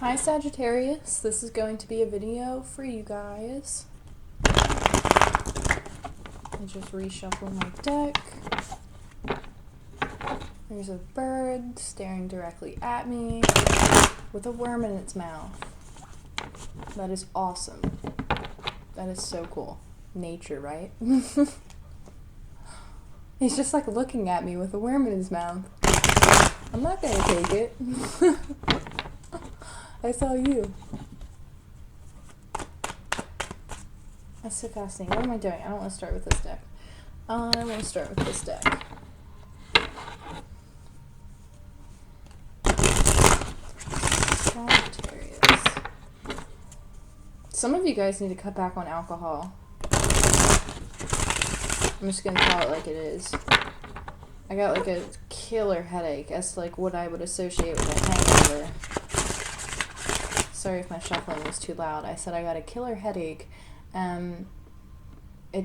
Hi Sagittarius, this is going to be a video for you guys. I just reshuffle my deck. There's a bird staring directly at me with a worm in its mouth. That is awesome. That is so cool. Nature, right? He's just like looking at me with a worm in his mouth. I'm not gonna take it. I saw you. That's so fascinating. What am I doing? I don't want to start with this deck. I want to start with this deck. Sagittarius. Some of you guys need to cut back on alcohol. I'm just going to call it like it is. I got like a killer headache as like what I would associate with a hangover. Sorry if my shuffling was too loud. I said I got a killer headache. Now I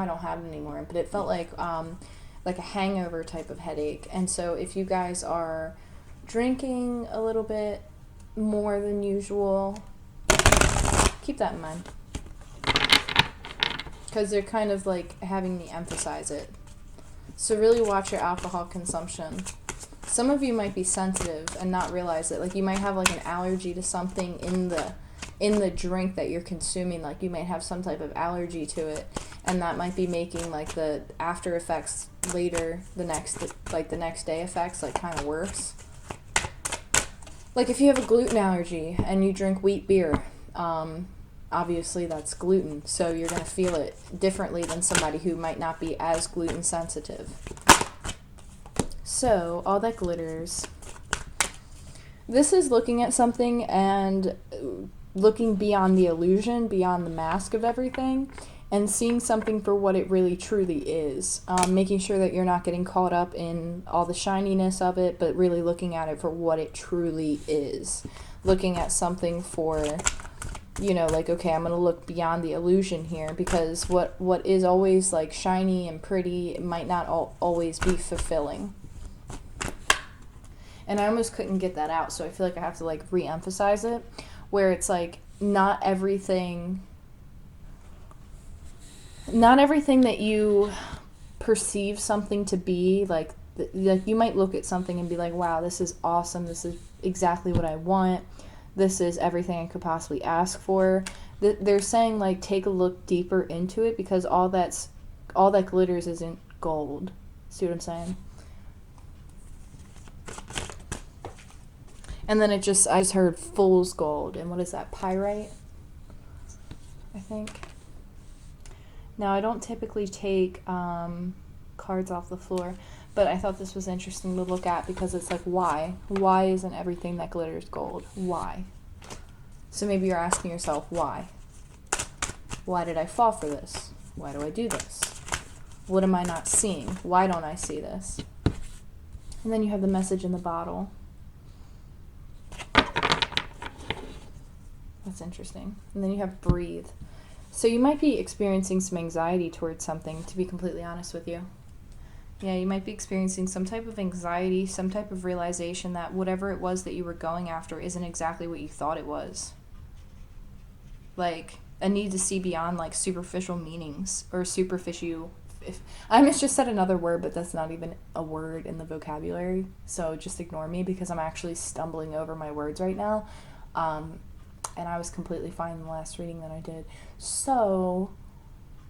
don't have it anymore, but it felt like a hangover type of headache. And so if you guys are drinking a little bit more than usual, keep that in mind, because they're kind of like having me emphasize it. So really watch your alcohol consumption. Some of you might be sensitive and not realize it. Like you might have like an allergy to something in the drink that you're consuming. Like you might have some type of allergy to it, and that might be making like the after effects later, the next day effects, like kind of worse. Like if you have a gluten allergy and you drink wheat beer, obviously that's gluten, so you're going to feel it differently than somebody who might not be as gluten sensitive. So, all that glitters. This is looking at something and looking beyond the illusion, beyond the mask of everything, and seeing something for what it really truly is. Making sure that you're not getting caught up in all the shininess of it, but really looking at it for what it truly is. Looking at something for, you know, like, okay, I'm going to look beyond the illusion here, because what is always like shiny and pretty, it might not always be fulfilling. And I almost couldn't get that out, so I feel like I have to like re-emphasize it, where it's like not everything that you perceive something to be, like you might look at something and be like, wow, this is awesome, this is exactly what I want, this is everything I could possibly ask for. They're saying like take a look deeper into it, because all that glitters isn't gold. See what I'm saying? And then I just heard fool's gold. And what is that? Pyrite? I think. Now, I don't typically take cards off the floor, but I thought this was interesting to look at, because it's like, why? Why isn't everything that glitters gold? Why? So maybe you're asking yourself, why? Why did I fall for this? Why do I do this? What am I not seeing? Why don't I see this? And then you have the message in the bottle. That's interesting. And then you have breathe. So you might be experiencing some anxiety towards something, to be completely honest with you. Yeah, you might be experiencing some type of anxiety, some type of realization that whatever it was that you were going after isn't exactly what you thought it was. Like a need to see beyond like superficial meanings, or superficial. I almost just said another word, but that's not even a word in the vocabulary. So just ignore me, because I'm actually stumbling over my words right now. And I was completely fine in the last reading that I did. So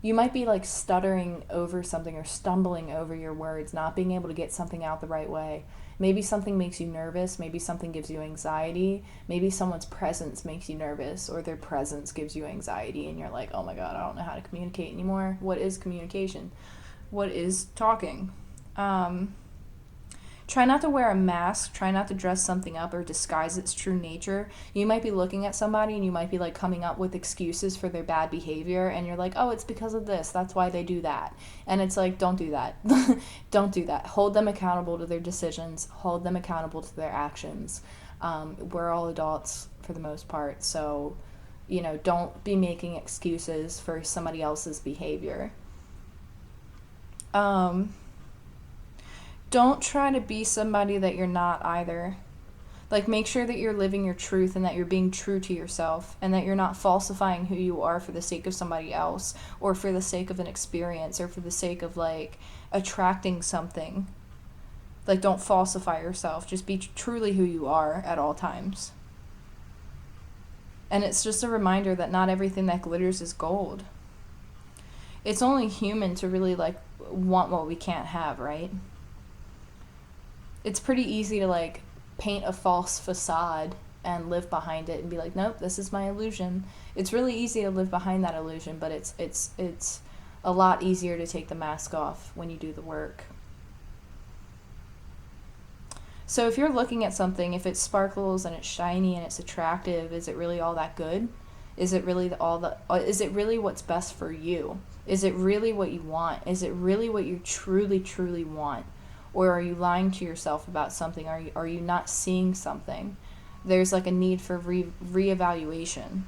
you might be like stuttering over something, or stumbling over your words, not being able to get something out the right way. Maybe something makes you nervous. Maybe something gives you anxiety. Maybe someone's presence makes you nervous, or their presence gives you anxiety, and you're like, oh my God, I don't know how to communicate anymore. What is communication? What is talking? Try not to wear a mask. Try not to dress something up or disguise its true nature. You might be looking at somebody and you might be like coming up with excuses for their bad behavior, and you're like, oh, it's because of this, that's why they do that. And it's like, don't do that. Don't do that. Hold them accountable to their decisions. Hold them accountable to their actions. We're all adults for the most part, so, you know, don't be making excuses for somebody else's behavior. Don't try to be somebody that you're not either. Like, make sure that you're living your truth and that you're being true to yourself and that you're not falsifying who you are for the sake of somebody else or for the sake of an experience or for the sake of, like, attracting something. Like, don't falsify yourself. Just be truly who you are at all times. And it's just a reminder that not everything that glitters is gold. It's only human to really, like, want what we can't have, right? It's pretty easy to, like, paint a false facade and live behind it and be like, nope, this is my illusion. It's really easy to live behind that illusion, but it's a lot easier to take the mask off when you do the work. So if you're looking at something, if it sparkles and it's shiny and it's attractive, is it really all that good? Is it really is it really what's best for you? Is it really what you want? Is it really what you truly, truly want? Or are you lying to yourself about something? Are you not seeing something? There's like a need for reevaluation.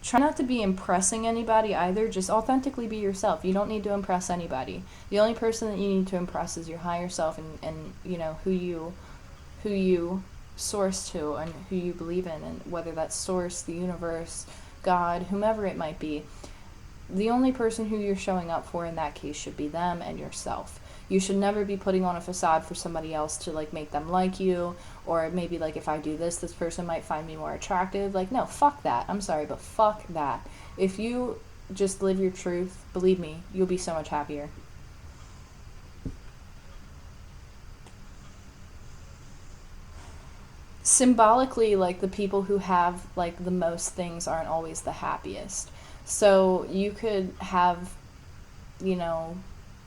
Try not to be impressing anybody either. Just authentically be yourself. You don't need to impress anybody. The only person that you need to impress is your higher self and you know, who you source to and who you believe in, and whether that's source, the universe, God, whomever it might be. The only person who you're showing up for in that case should be them and yourself. You should never be putting on a facade for somebody else to, like, make them like you, or maybe, like, if I do this person might find me more attractive. Like, no, fuck that. I'm sorry, but fuck that. If you just live your truth, believe me, you'll be so much happier. Symbolically, like, the people who have, like, the most things aren't always the happiest. So you could have, you know,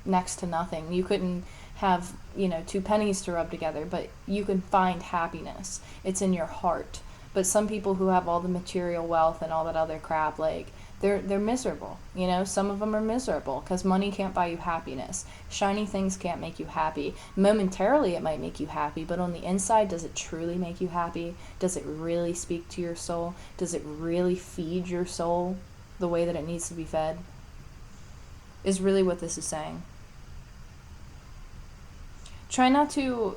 next to nothing. You couldn't have, you know, 2 pennies to rub together, but you can find happiness. It's in your heart. But some people who have all the material wealth and all that other crap, like, they're miserable. You know, some of them are miserable because money can't buy you happiness. Shiny things can't make you happy. Momentarily it might make you happy, but on the inside, does it truly make you happy? Does it really speak to your soul? Does it really feed your soul the way that it needs to be fed? Is really what this is saying. Try not to...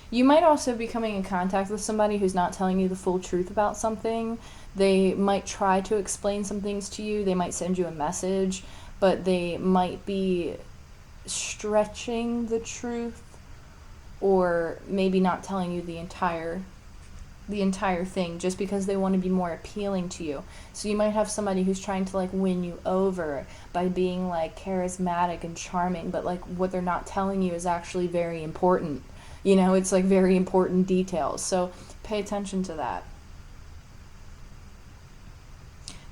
You might also be coming in contact with somebody who's not telling you the full truth about something. They might try to explain some things to you. They might send you a message, but they might be stretching the truth, or maybe not telling you the entire thing just because they want to be more appealing to you. So you might have somebody who's trying to, like, win you over by being, like, charismatic and charming, but, like, what they're not telling you is actually very important. You know, it's, like, very important details. So pay attention to that.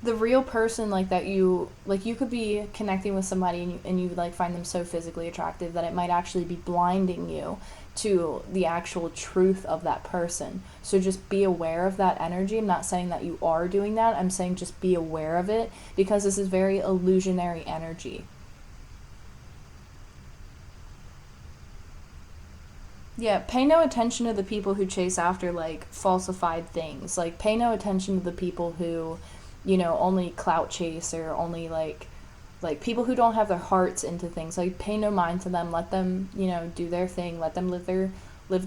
The real person, like, that you could be connecting with somebody and you like find them so physically attractive that it might actually be blinding you to the actual truth of that person. So just be aware of that energy. I'm not saying that you are doing that. I'm saying just be aware of it, because this is very illusionary energy. Yeah, pay no attention to the people who chase after, like, falsified things. Like, pay no attention to the people who, you know, only clout chase, or only, like people who don't have their hearts into things. Like, pay no mind to them. Let them, you know, do their thing. Let them live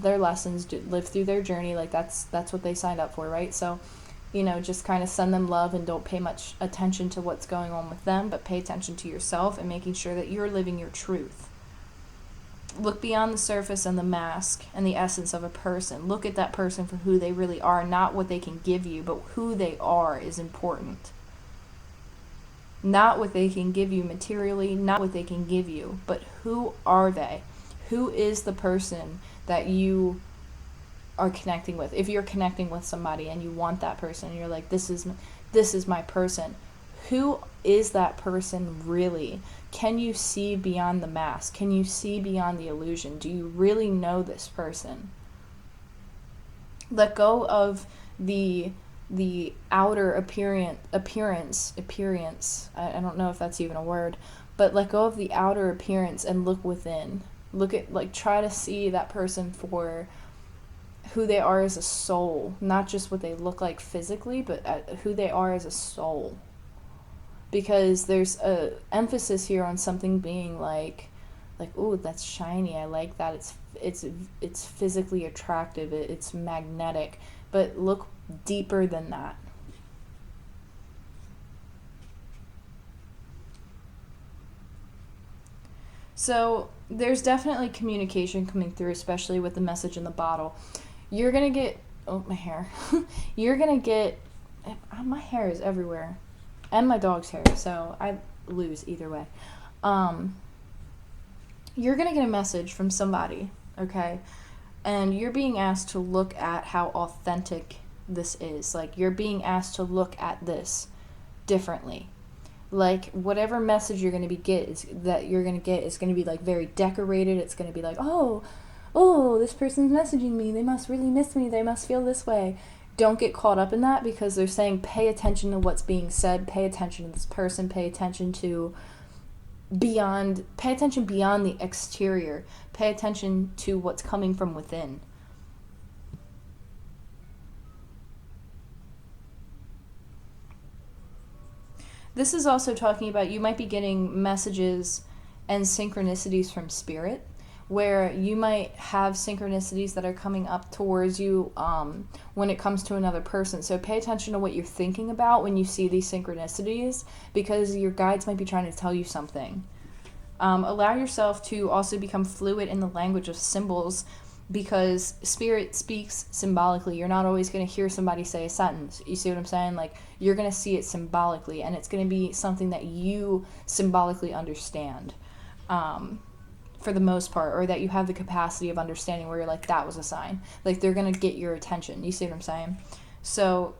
their lessons, live through their journey. Like, that's what they signed up for, right? So, you know, just kind of send them love and don't pay much attention to what's going on with them, but pay attention to yourself and making sure that you're living your truth. Look beyond the surface and the mask and the essence of a person. Look at that person for who they really are, not what they can give you, but who they are is important. Not what they can give you materially, not what they can give you, but who are they? Who is the person that you are connecting with? If you're connecting with somebody and you want that person, and you're like, this is my person. Who is that person really? Can you see beyond the mask? Can you see beyond the illusion? Do you really know this person? Let go of the outer appearance. I don't know if that's even a word, but let go of the outer appearance and look within. Look at, like, try to see that person for who they are as a soul, not just what they look like physically, but who they are as a soul. Because there's a emphasis here on something being, like, like, oh, that's shiny, I like that, it's physically attractive, it's magnetic. But look deeper than that. So there's definitely communication coming through, especially with the message in the bottle. You're gonna get, oh, my hair. You're gonna get, my hair is everywhere, and my dog's hair, so I lose either way. You're gonna get a message from somebody, okay? And you're being asked to look at how authentic this is. Like, you're being asked to look at this differently. Like, whatever message you're going to get is going to be like very decorated. It's going to be like, oh, this person's messaging me, they must really miss me, they must feel this way. Don't get caught up in that, because they're saying pay attention to what's being said, pay attention to this person, pay attention beyond the exterior, pay attention to what's coming from within. This is also talking about, you might be getting messages and synchronicities from spirit, where you might have synchronicities that are coming up towards you when it comes to another person. So pay attention to what you're thinking about when you see these synchronicities, because your guides might be trying to tell you something. Allow yourself to also become fluid in the language of symbols, because spirit speaks symbolically. You're not always going to hear somebody say a sentence. You see what I'm saying? Like, you're going to see it symbolically, and it's going to be something that you symbolically understand for the most part, or that you have the capacity of understanding, where you're like, that was a sign. Like, they're going to get your attention. You see what I'm saying? So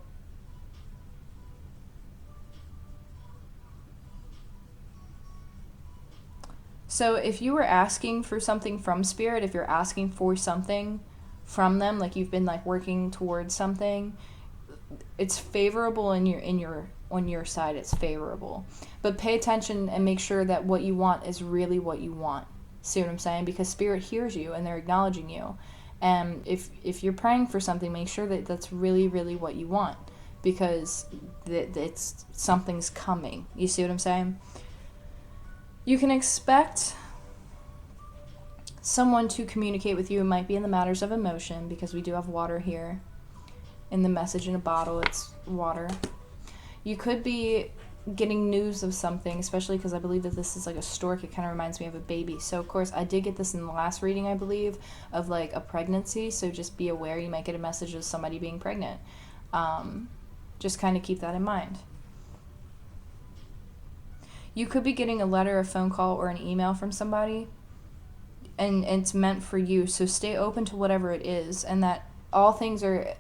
if you were asking for something from spirit, if you're asking for something from them, like you've been like working towards something, it's favorable on your side. It's favorable. But pay attention and make sure that what you want is really what you want. See what I'm saying? Because spirit hears you and they're acknowledging you. And if you're praying for something, make sure that that's really, really what you want, because it's something's coming. You see what I'm saying? You can expect someone to communicate with you. It might be in the matters of emotion, because we do have water here. In the message in a bottle, it's water. You could be getting news of something, especially because I believe that this is like a stork. It kind of reminds me of a baby. So, of course, I did get this in the last reading, I believe, of like a pregnancy. So just be aware. You might get a message of somebody being pregnant. Just kind of keep that in mind. You could be getting a letter, a phone call, or an email from somebody, and it's meant for you. So stay open to whatever it is, and that all things are,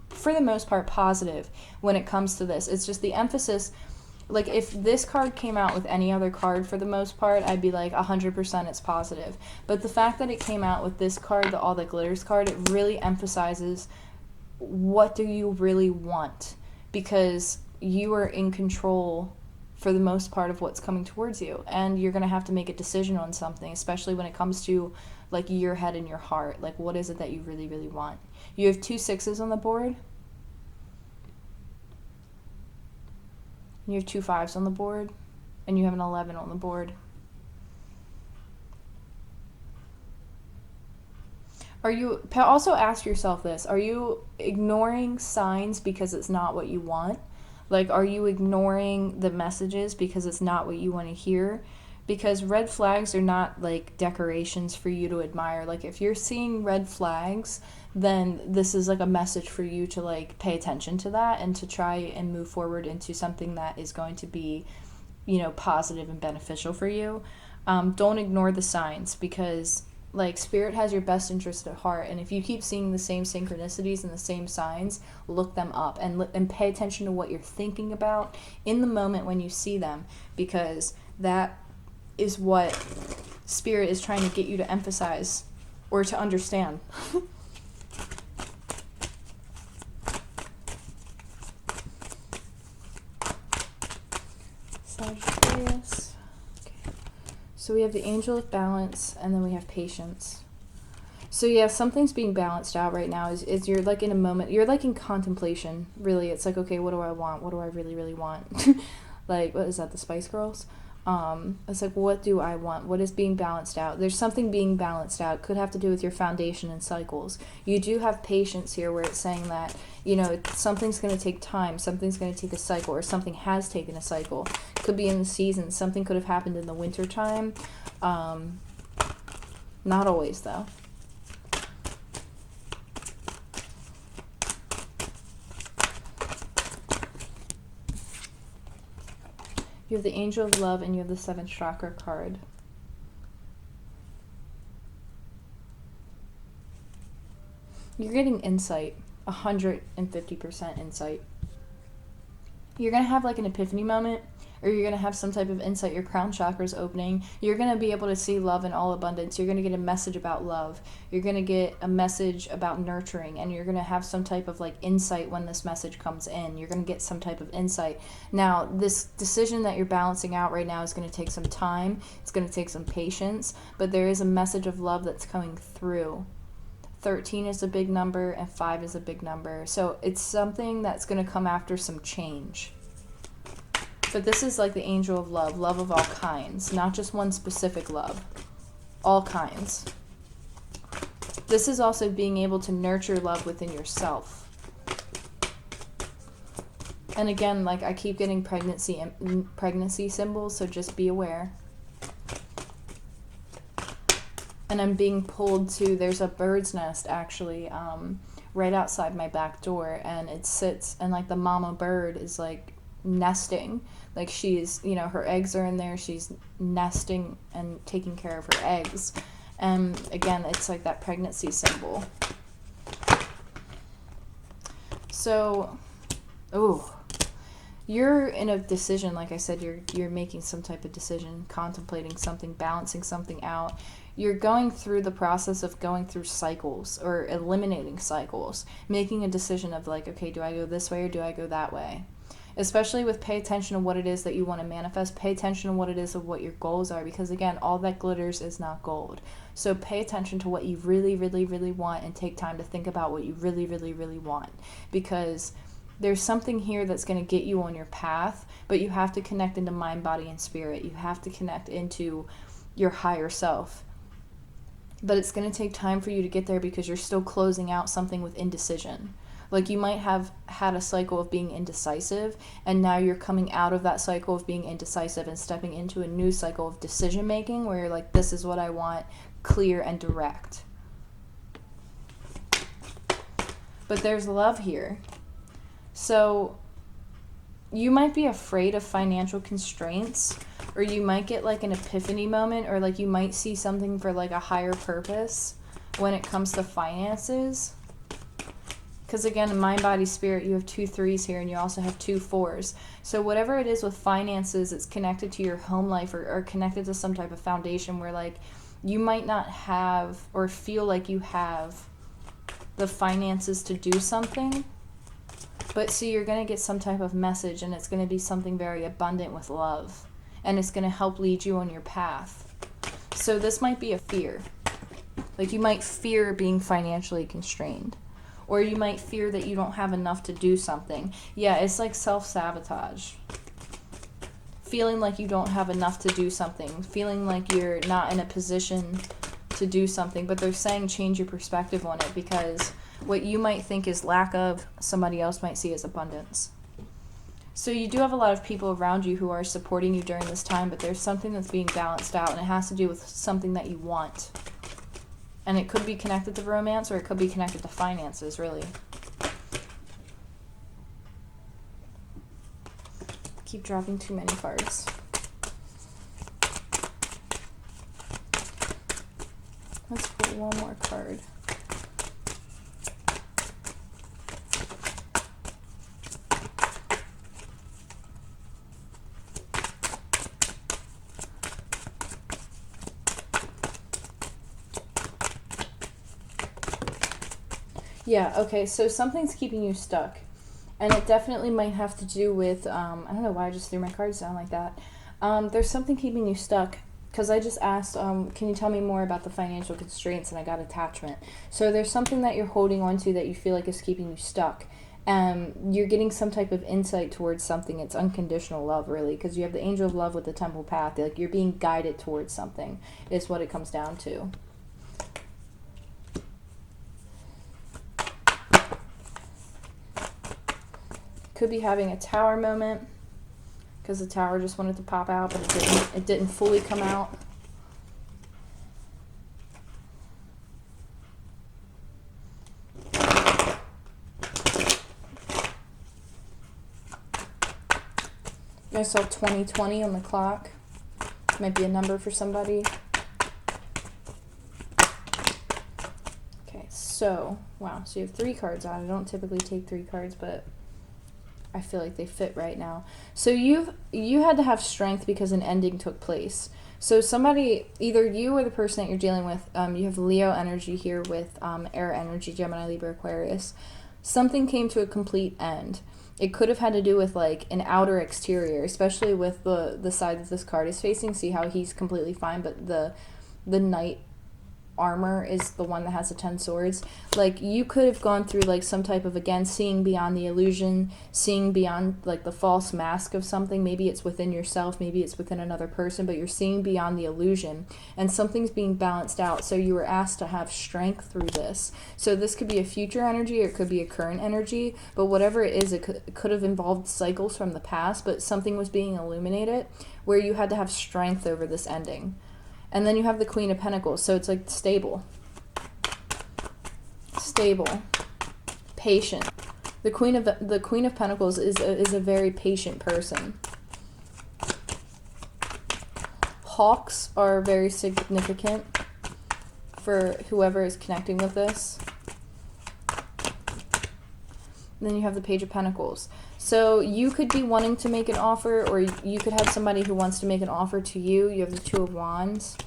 for the most part, positive when it comes to this. It's just the emphasis. Like, if this card came out with any other card, for the most part, I'd be like 100% it's positive. But the fact that it came out with this card, the All That Glitters card, it really emphasizes, what do you really want? Because you are in control for the most part of what's coming towards you, and you're going to have to make a decision on something, especially when it comes to like your head and your heart. Like, what is it that you really, really want? You have 2 6s on the board. You have 2 5s on the board, and you have an 11 on the board. Also ask yourself this, are you ignoring signs because it's not what you want? Like, are you ignoring the messages because it's not what you want to hear? Because red flags are not like decorations for you to admire. Like, if you're seeing red flags, then this is like a message for you to like pay attention to that, and to try and move forward into something that is going to be, positive and beneficial for you. Don't ignore the signs, because like, spirit has your best interest at heart, and if you keep seeing the same synchronicities and the same signs, look them up and pay attention to what you're thinking about in the moment when you see them, because that is what spirit is trying to get you to emphasize or to understand. Sagittarius. So we have the Angel of Balance, and then we have Patience. So yeah, something's being balanced out right now. Is you're like in a moment, you're like in contemplation, really. It's like, okay, what do I want? What do I really, really want? Like, what is that, the Spice Girls? It's like, what do I want? What is being balanced out? There's something being balanced out. Could have to do with your foundation and cycles. You do have patience here, where it's saying that, something's going to take time, something's going to take a cycle, or something has taken a cycle. Could be in the season. Something could have happened in the winter time. Not always, though. You have the Angel of Love and you have the 7th Chakra card. You're getting insight, 150% insight. You're going to have like an epiphany moment, or you're going to have some type of insight. Your crown chakra is opening. You're going to be able to see love in all abundance. You're going to get a message about love. You're going to get a message about nurturing, and you're going to have some type of like insight when this message comes in. You're going to get some type of insight. Now, this decision that you're balancing out right now is going to take some time. It's going to take some patience, but there is a message of love that's coming through. 13 is a big number and 5 is a big number. So it's something that's going to come after some change. But this is like the Angel of Love, love of all kinds, not just one specific love, all kinds. This is also being able to nurture love within yourself. And again, like I keep getting pregnancy symbols, so just be aware. And I'm being pulled to, there's a bird's nest actually right outside my back door, and it sits, and like the mama bird is like nesting, like she's, her eggs are in there, she's nesting and taking care of her eggs. And again, it's like that pregnancy symbol. So, you're in a decision, like I said, you're making some type of decision, contemplating something, balancing something out. You're going through the process of going through cycles or eliminating cycles, making a decision of like, okay, do I go this way or do I go that way? Especially with pay attention to what it is that you want to manifest. Pay attention to what it is of what your goals are, because again, all that glitters is not gold. So pay attention to what you really, really, really want, and take time to think about what you really, really, really want, because there's something here that's going to get you on your path, but you have to connect into mind, body, and spirit. You have to connect into your higher self. But it's going to take time for you to get there, because you're still closing out something with indecision. Like you might have had a cycle of being indecisive, and now you're coming out of that cycle of being indecisive and stepping into a new cycle of decision making, where you're like, this is what I want, clear and direct. But there's love here. So you might be afraid of financial constraints, or you might get like an epiphany moment, or like you might see something for like a higher purpose when it comes to finances. Because again, in mind, body, spirit, you have 2 3s here, and you also have 2 4s. So whatever it is with finances, it's connected to your home life, or connected to some type of foundation where like you might not have or feel like you have the finances to do something. But see, you're going to get some type of message, and it's going to be something very abundant with love. And it's going to help lead you on your path. So this might be a fear. Like you might fear being financially constrained. Or you might fear that you don't have enough to do something. Yeah, it's like self-sabotage. Feeling like you don't have enough to do something. Feeling like you're not in a position to do something. But they're saying change your perspective on it, because what you might think is lack of, somebody else might see as abundance. So you do have a lot of people around you who are supporting you during this time, but there's something that's being balanced out, and it has to do with something that you want. And it could be connected to romance, or it could be connected to finances, really. Keep dropping too many cards. Let's pull one more card. Yeah, okay, so something's keeping you stuck. And it definitely might have to do with, I don't know why I just threw my cards down like that. There's something keeping you stuck, because I just asked, can you tell me more about the financial constraints, and I got attachment. So there's something that you're holding on to that you feel like is keeping you stuck. You're getting some type of insight towards something. It's unconditional love, really, because you have the angel of love with the temple path. Like, you're being guided towards something is what it comes down to. Could be having a tower moment, because the tower just wanted to pop out, but it didn't fully come out. I saw 2020 on the clock. Might be a number for somebody. Okay, so, wow, so you have 3 cards out. I don't typically take 3 cards, but I feel like they fit right now. So you had to have strength because an ending took place. So somebody, either you or the person that you're dealing with, you have Leo energy here with air energy, Gemini, Libra, Aquarius. Something came to a complete end. It could have had to do with like an outer exterior, especially with the side that this card is facing. See how he's completely fine, but the knight armor is the one that has the 10 swords. Like, you could have gone through like some type of, again, seeing beyond the illusion, seeing beyond like the false mask of something. Maybe it's within yourself, maybe it's within another person, but you're seeing beyond the illusion and something's being balanced out. So you were asked to have strength through this. So this could be a future energy or it could be a current energy, but whatever it is, it could have involved cycles from the past, but something was being illuminated where you had to have strength over this ending. And then you have the Queen of Pentacles, so it's like stable, patient. The Queen of Pentacles is a very patient person. Hawks are very significant for whoever is connecting with this. And then you have the Page of Pentacles. So you could be wanting to make an offer, or you could have somebody who wants to make an offer to you. You have the Two of Wands.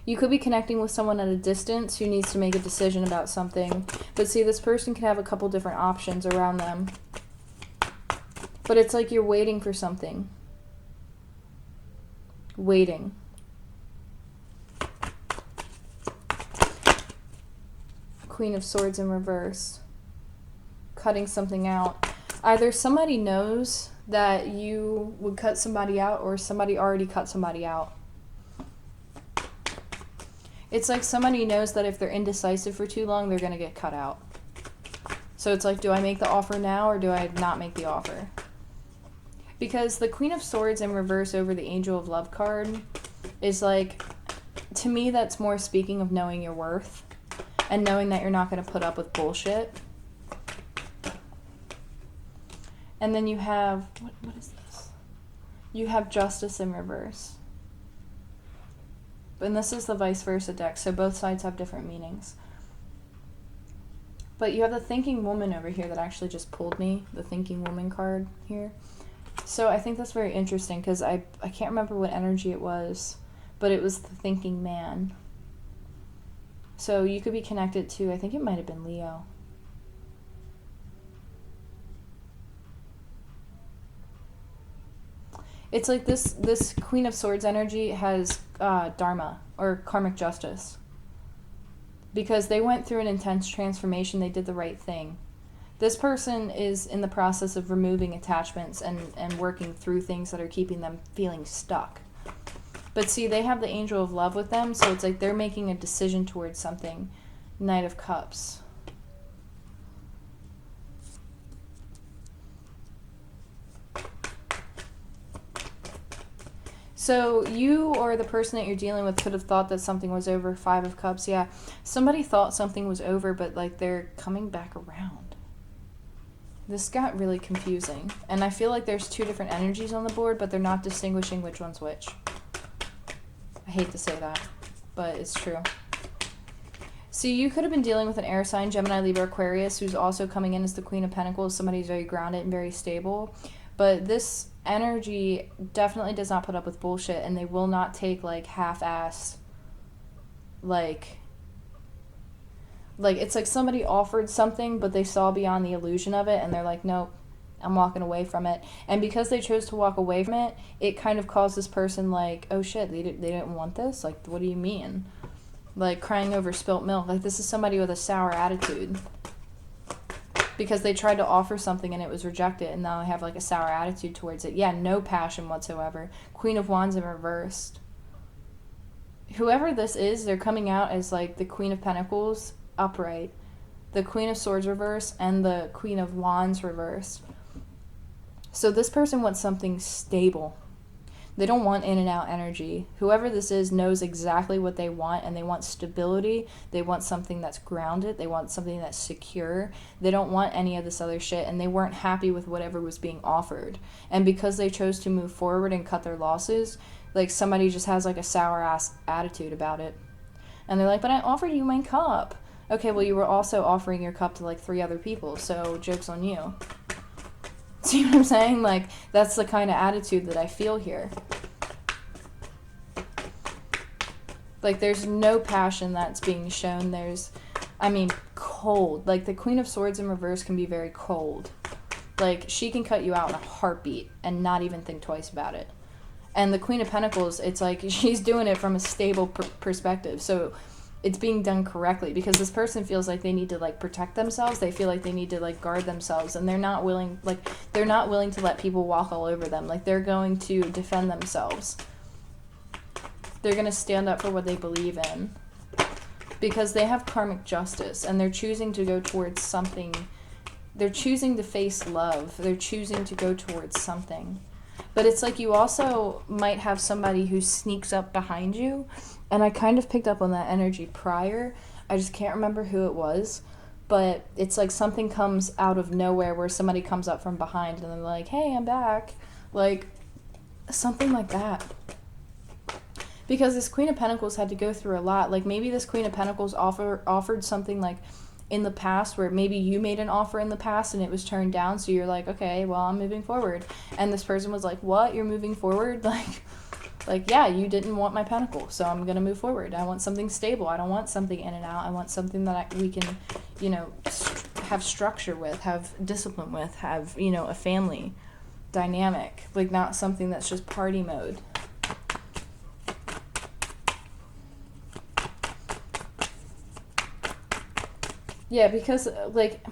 You could be connecting with someone at a distance who needs to make a decision about something. But see, this person can have a couple different options around them. But it's like you're waiting for something. Waiting. Queen of Swords in reverse. Cutting something out. Either somebody knows that you would cut somebody out, or somebody already cut somebody out. It's like somebody knows that if they're indecisive for too long, they're going to get cut out. So it's like, do I make the offer now or do I not make the offer? Because the Queen of Swords in reverse over the Angel of Love card is like, to me, that's more speaking of knowing your worth and knowing that you're not going to put up with bullshit. And then you have, what is this? You have Justice in reverse. And this is the vice versa deck, so both sides have different meanings. But you have the Thinking Woman over here that actually just pulled me, the Thinking Woman card here. So I think that's very interesting because I can't remember what energy it was, but it was the Thinking Man. So you could be connected to, I think it might have been Leo. It's like this Queen of Swords energy has dharma, or karmic justice. Because they went through an intense transformation, they did the right thing. This person is in the process of removing attachments and working through things that are keeping them feeling stuck. But see, they have the Angel of Love with them, so it's like they're making a decision towards something. Knight of Cups. So you or the person that you're dealing with could have thought that something was over. Five of Cups, yeah. Somebody thought something was over, but like they're coming back around. This got really confusing. And I feel like there's two different energies on the board, but they're not distinguishing which one's which. I hate to say that, but it's true. So you could have been dealing with an air sign, Gemini, Libra, Aquarius, who's also coming in as the Queen of Pentacles. Somebody who's very grounded and very stable. But this energy definitely does not put up with bullshit, and they will not take like half-ass, like it's like somebody offered something but they saw beyond the illusion of it and they're like, nope, I'm walking away from it. And because they chose to walk away from it, it kind of caused this person like, oh shit, they didn't want this? Like, what do you mean? Like crying over spilt milk. Like, this is somebody with a sour attitude. because they tried to offer something and it was rejected, and now they have like a sour attitude towards it. Yeah, no passion whatsoever. Queen of Wands in reversed. Whoever this is, they're coming out as like the Queen of Pentacles upright, the Queen of Swords reversed, and the Queen of Wands reversed. So this person wants something stable. They don't want in and out energy. Whoever this is knows exactly what they want, and they want stability. They want something that's grounded. They want something that's secure. They don't want any of this other shit, and they weren't happy with whatever was being offered. And because they chose to move forward and cut their losses, like somebody just has like a sour ass attitude about it. And they're like, but I offered you my cup. Okay, well, you were also offering your cup to like 3 other people, so joke's on you. See what I'm saying? Like, that's the kind of attitude that I feel here. Like, there's no passion that's being shown. There's, I mean, cold. Like, the Queen of Swords in reverse can be very cold. Like, she can cut you out in a heartbeat and not even think twice about it. And the Queen of Pentacles, it's like she's doing it from a stable perspective. So it's being done correctly, because this person feels like they need to like protect themselves. They feel like they need to like guard themselves, and they're not willing to let people walk all over them. Like, they're going to defend themselves. They're going to stand up for what they believe in, because they have karmic justice, and they're choosing to go towards something. They're choosing to face love. They're choosing to go towards something. But it's like you also might have somebody who sneaks up behind you. And I kind of picked up on that energy prior. I just can't remember who it was. But it's like something comes out of nowhere where somebody comes up from behind and they're like, hey, I'm back. Like, something like that. Because this Queen of Pentacles had to go through a lot. Like, maybe this Queen of Pentacles offered something like in the past, where maybe you made an offer in the past and it was turned down. So you're like, okay, well, I'm moving forward. And this person was like, what? You're moving forward? Like, yeah, you didn't want my pentacle, so I'm going to move forward. I want something stable. I don't want something in and out. I want something that we can, you know, have structure with, have discipline with, have, you know, a family dynamic. Like, not something that's just party mode. Yeah, because, like,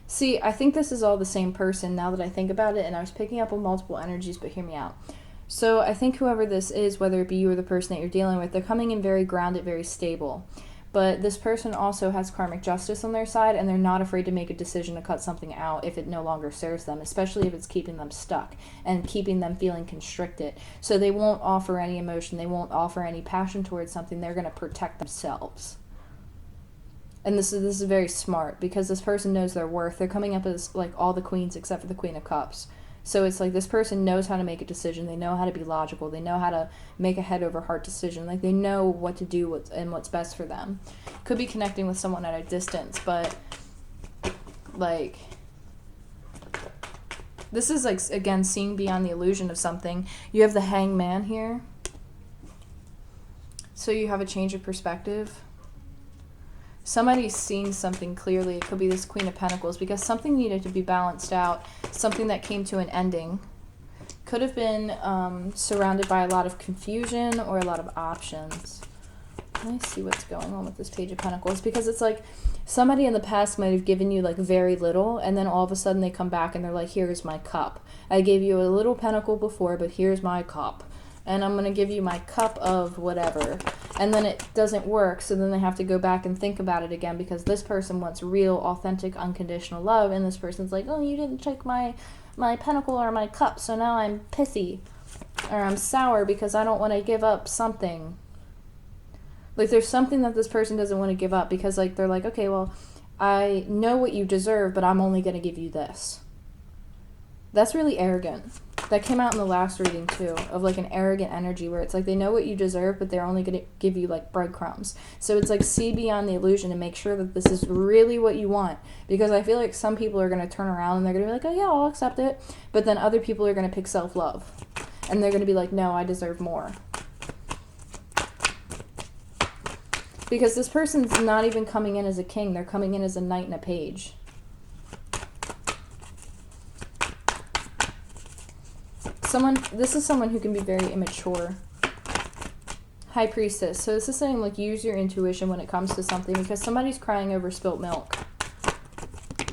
see, I think this is all the same person now that I think about it, and I was picking up on multiple energies, but hear me out. So I think whoever this is, whether it be you or the person that you're dealing with, they're coming in very grounded, very stable. But this person also has karmic justice on their side, and they're not afraid to make a decision to cut something out if it no longer serves them, especially if it's keeping them stuck and keeping them feeling constricted. So they won't offer any emotion. They won't offer any passion towards something. They're going to protect themselves. And this is very smart, because this person knows their worth. They're coming up as like all the queens except for the Queen of Cups. So it's like this person knows how to make a decision. They know how to be logical. They know how to make a head over heart decision. Like, they know what to do and what's best for them. Could be connecting with someone at a distance, but like, this is like, again, seeing beyond the illusion of something. You have the Hangman here. So you have a change of perspective. Somebody's seeing something clearly. It could be this Queen of Pentacles, because something needed to be balanced out. Something that came to an ending. Could have been surrounded by a lot of confusion or a lot of options. Let me see what's going on with this Page of Pentacles, because it's like somebody in the past might have given you like very little, and then all of a sudden they come back and they're like, here's my cup. I gave you a little pentacle before, but here's my cup. And I'm going to give you my cup of whatever. And then it doesn't work, so then they have to go back and think about it again, because this person wants real, authentic, unconditional love, and this person's like, oh, you didn't take my pentacle or my cup, so now I'm pissy. Or I'm sour because I don't want to give up something. Like, there's something that this person doesn't want to give up, because like they're like, okay, well, I know what you deserve, but I'm only going to give you this. That's really arrogant. That came out in the last reading too, of like an arrogant energy where it's like they know what you deserve, but they're only going to give you like breadcrumbs. So it's like, see beyond the illusion and make sure that this is really what you want. Because I feel like some people are going to turn around and they're going to be like, oh yeah, I'll accept it. But then other people are going to pick self-love. And they're going to be like, no, I deserve more. Because this person's not even coming in as a king. They're coming in as a knight and a page. This is someone who can be very immature. High Priestess. So this is saying, like, use your intuition when it comes to something, because somebody's crying over spilt milk.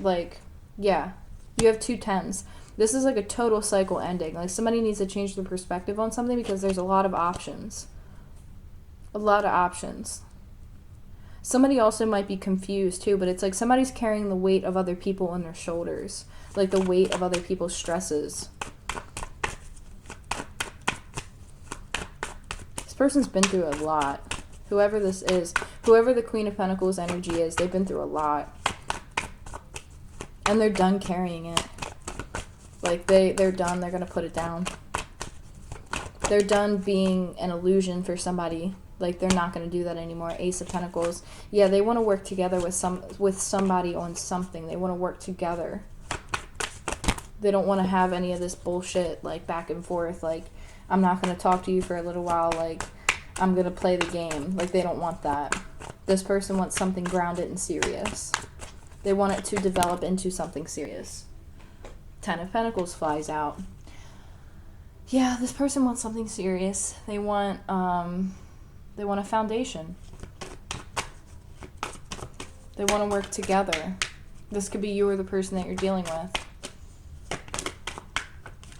like, yeah, you have 2 10s. This is like a total cycle ending. Like, somebody needs to change their perspective on something because there's a lot of options. A lot of options. Somebody also might be confused too, but it's like somebody's carrying the weight of other people on their shoulders. Like the weight of other people's stresses. This person's been through a lot. Whoever this is, whoever the Queen of Pentacles energy is, they've been through a lot. And they're done carrying it. Like, they're done. They're going to put it down. They're done being an illusion for somebody. Like, they're not going to do that anymore. Ace of Pentacles. Yeah, they want to work together with somebody on something. They want to work together. They don't want to have any of this bullshit, like, back and forth. Like, I'm not going to talk to you for a little while. Like, I'm going to play the game. Like, they don't want that. This person wants something grounded and serious. They want it to develop into something serious. 10 of Pentacles flies out. Yeah, this person wants something serious. They want a foundation. They want to work together. This could be you or the person that you're dealing with.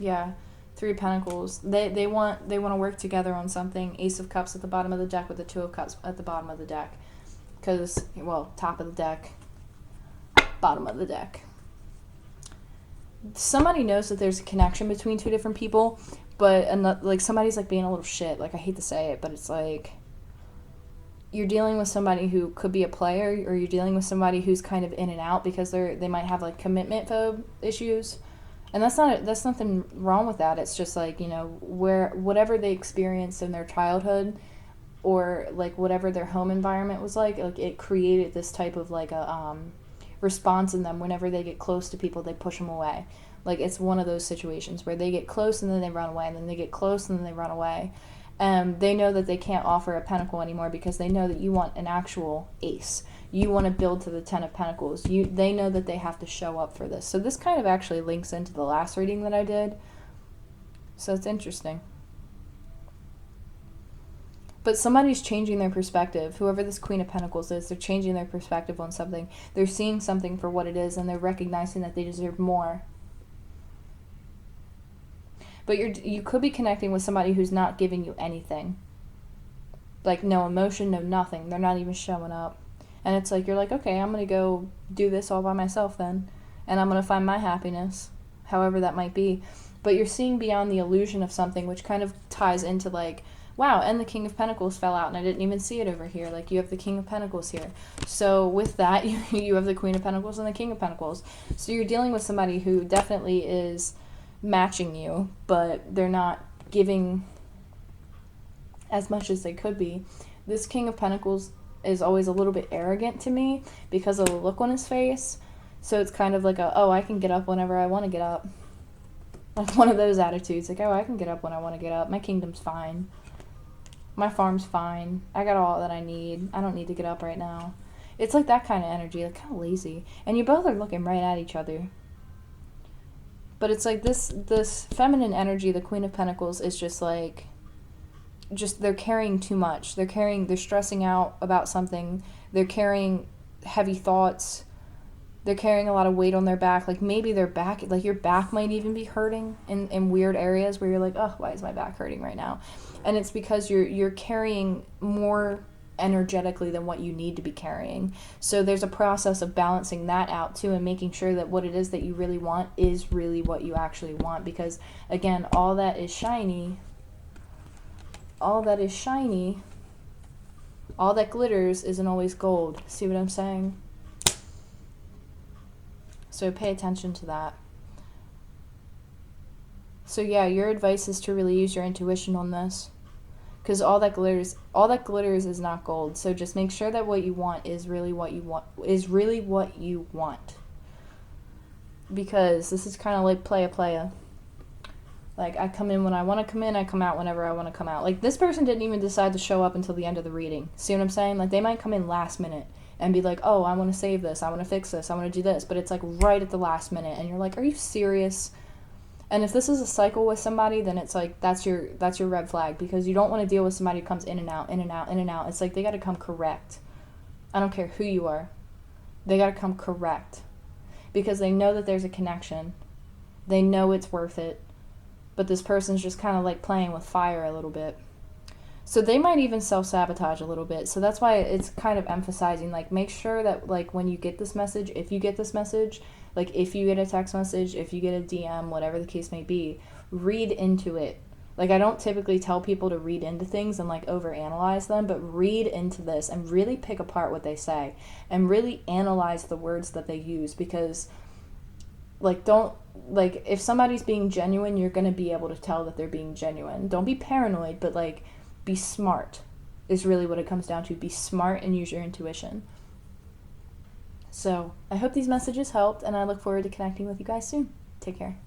Yeah, 3 of Pentacles. They want to work together on something. Ace of Cups at the bottom of the deck with the 2 of Cups at the bottom of the deck. Because, well, top of the deck, bottom of the deck. Somebody knows that there's a connection between 2 different people, but like somebody's like being a little shit. Like, I hate to say it, but it's like you're dealing with somebody who could be a player, or you're dealing with somebody who's kind of in and out because they might have like commitment phobe issues, and that's nothing wrong with that. It's just like, you know, whatever they experienced in their childhood, or like whatever their home environment was like it created this type of like a response in them. Whenever they get close to people, they push them away. Like, it's one of those situations where they get close and then they run away, and then they get close and then they run away. They know that they can't offer a pentacle anymore because they know that you want an actual ace. You want to build to the 10 of Pentacles. They know that they have to show up for this. So this kind of actually links into the last reading that I did. So it's interesting. But somebody's changing their perspective. Whoever this Queen of Pentacles is, they're changing their perspective on something. They're seeing something for what it is, and they're recognizing that they deserve more. But you could be connecting with somebody who's not giving you anything. Like, no emotion, no nothing. They're not even showing up. And it's like, you're like, okay, I'm going to go do this all by myself then. And I'm going to find my happiness, however that might be. But you're seeing beyond the illusion of something, which kind of ties into like, wow, and the King of Pentacles fell out, and I didn't even see it over here. Like, you have the King of Pentacles here. So with that, you have the Queen of Pentacles and the King of Pentacles. So you're dealing with somebody who definitely is matching you, but they're not giving as much as they could be. This King of Pentacles is always a little bit arrogant to me because of the look on his face. So it's kind of like I can get up whenever I want to get up. Like one of those attitudes. Like, I can get up when I want to get up. My kingdom's fine. My farm's fine. I got all that I need. I don't need to get up right now. It's like that kind of energy, like kind of lazy. And you both are looking right at each other. But it's like this feminine energy, the Queen of Pentacles, is just like, they're carrying too much. They're stressing out about something. They're carrying heavy thoughts. They're carrying a lot of weight on their back. Like, maybe their back, like your back might even be hurting in weird areas where you're like, oh, why is my back hurting right now? And it's because you're carrying more energetically than what you need to be carrying. So there's a process of balancing that out too, and making sure that what it is that you really want is really what you actually want. Because again, all that glitters isn't always gold. See what I'm saying? So pay attention to that. So yeah, your advice is to really use your intuition on this. Because all that glitters is not gold. So just make sure that what you want is really what you want. Because this is kind of like playa. Like, I come in when I want to come in, I come out whenever I want to come out. Like, this person didn't even decide to show up until the end of the reading. See what I'm saying? Like, they might come in last minute and be like, oh, I want to save this, I want to fix this, I want to do this. But it's like right at the last minute, and you're like, are you serious? And if this is a cycle with somebody, then it's like, that's your red flag, because you don't want to deal with somebody who comes in and out, in and out, in and out. It's like, they got to come correct. I don't care who you are. They got to come correct. because they know that there's a connection. They know it's worth it, but this person's just kind of like playing with fire a little bit. So they might even self-sabotage a little bit. So that's why it's kind of emphasizing, like, make sure that, like, when you get this message, if you get this message, like, if you get a text message, if you get a DM, whatever the case may be, read into it. Like, I don't typically tell people to read into things and, like, overanalyze them, but read into this and really pick apart what they say and really analyze the words that they use, because, like, don't, like, if somebody's being genuine, you're going to be able to tell that they're being genuine. Don't be paranoid, but, like, be smart is really what it comes down to. Be smart and use your intuition. So I hope these messages helped, and I look forward to connecting with you guys soon. Take care.